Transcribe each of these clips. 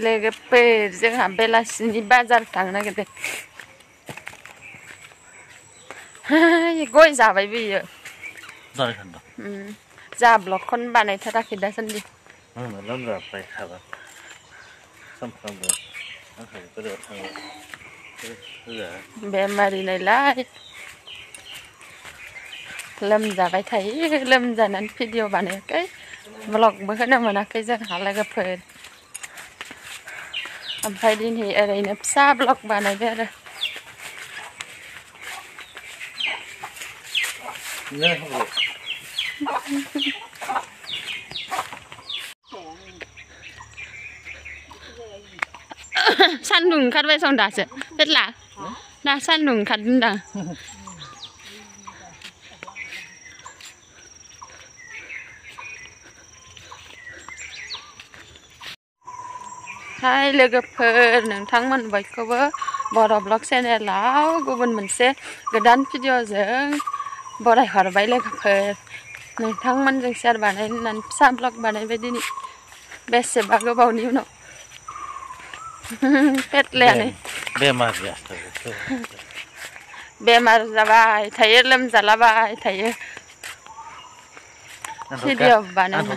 लोगोफोर जोंहा बेलासिनि बाजार थांनो नागिरदों। गय जाबाय बियो। जा ब्लगखौनो बानायथाराखै दासान्दि। लोमजाबाय थाबा सानफ्रामबो बोरैबा थाङो। बेमारि नालाय लोमजाबाय थायो। लोमजानानै भिडिअ बानायाखै, ब्लगबो होनो मोनाखै जोंहा लोगोफोर। ओमफ्राय दिनै ओरैनो फिसा ब्लग बानायबाय आरो। सान्दुं ओंखारबाय सं दासो फेटला दा सान्दुं ओंखारदों दा। हाय लोगोफोर, नोंथांमोन बयखौबो बर' ब्लग चेनेलाव गुबुन मोनसे गोदान भिडिअजों बरायहरबाय लोगोफोर। नोंथांमोनजों शेयार बानायनो होननानै फिसा ब्लग बानायबाय दिनै बेसेबा गोबावनि उनाव। पेटलायानो बेमार जाबाय थायो, लोमजालाबाय थायो। भिडिअ बानायनो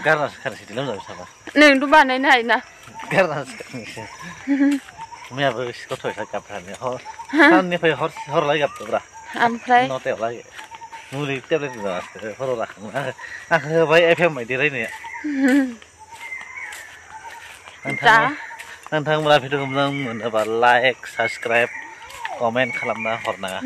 नोंथ' बानायनो हायोना। मैयाबो गथ'सा गाबनानै साननिफ्राय हरलाय गाबदोब्रा। ओमफ्राय नथायावलागै मुलि टेब्लेट जागासिनो हराव राखाङो आंखौ होबाय एफएम बायदि रायनाया। नोंथांमोना भिडिअखौ मोजां मोनोबा लाइक, साबस्क्राइब, कमेन्ट खालामना हरनाङा।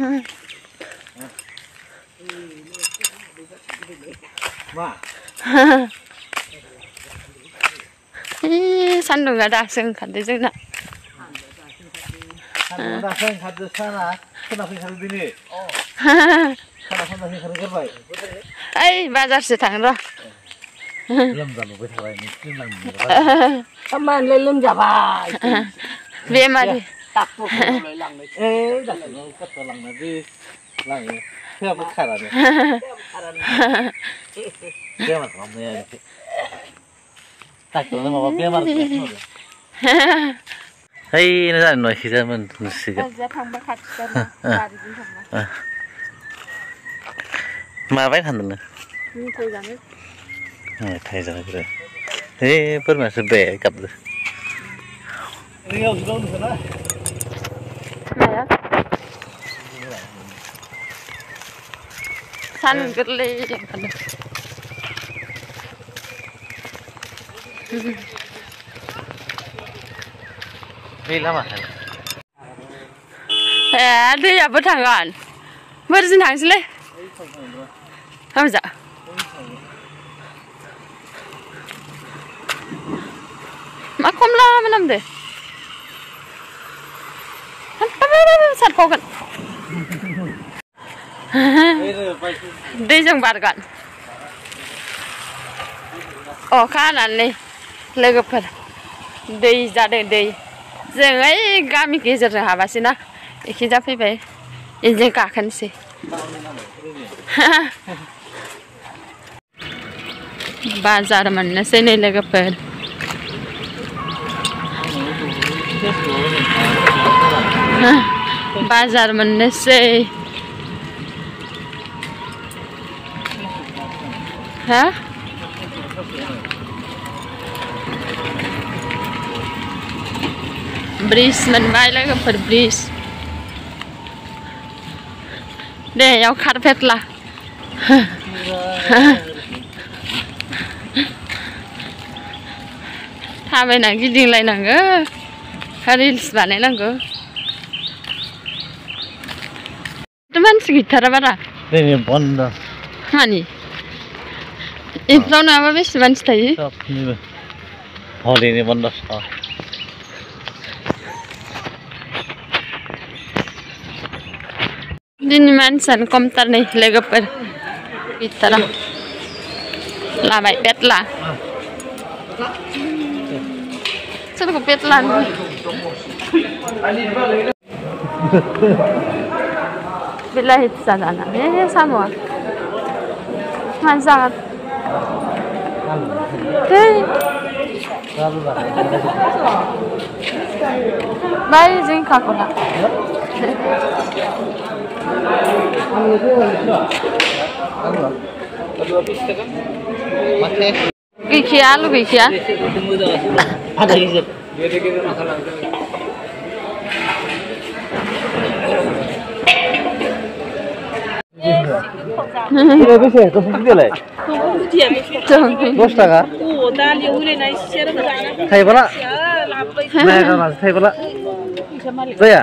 सान्दुंआ दासो ओंखारदों जोंना। दासो ओंखारदों साना खोनाफैखादों दिनै। ओइ बाजारसो थांनो र'। लोमजालुबाय थाबाय मानलाय लोमजाबाय बेमारि माबाय थांदोंनो मेथाइ जानो बोरमासो बे गाबदो। सान गोरलै ओंखारदों। ए दैयाबो थांगोन बोरजों थांसैलै हमजा मा खमला मोनामदो सारफावगोन दैजों बारगोन अखा हानानै लोगोफोर दै जादों। दै जों ओइ गामि गेजेरजों हाबासैना एखिजा फैबाय इजों गाखोनोसै। बाजार मोननोसै नै लोगोफोर। बाजार मोननोसै हा ब्रिज मोनबाय लोगोफोर ब्रिज दे याव खारफेटला थाबायना गिदिंलायनांगौ रिल्स बानायनांगौ। मानसि गैथारा बारा दिनै बन्द मानि इफ्राव नङाबा बेसे मानसि थायो। सबनिबो हलिनि बन्द दिनै मानसियानो खमथार नै लोगोफोर गैथारा लाबाय पेटला सोरखौ पेटला बिलाहि फिसा जाना साम'आ मानो जागोन Bai जिंखाखौ ला गैखाया आलु गैखाया बेसे कफुदियालाय 10 टाका थाइबाला नाया गानासो थाइबाला जाया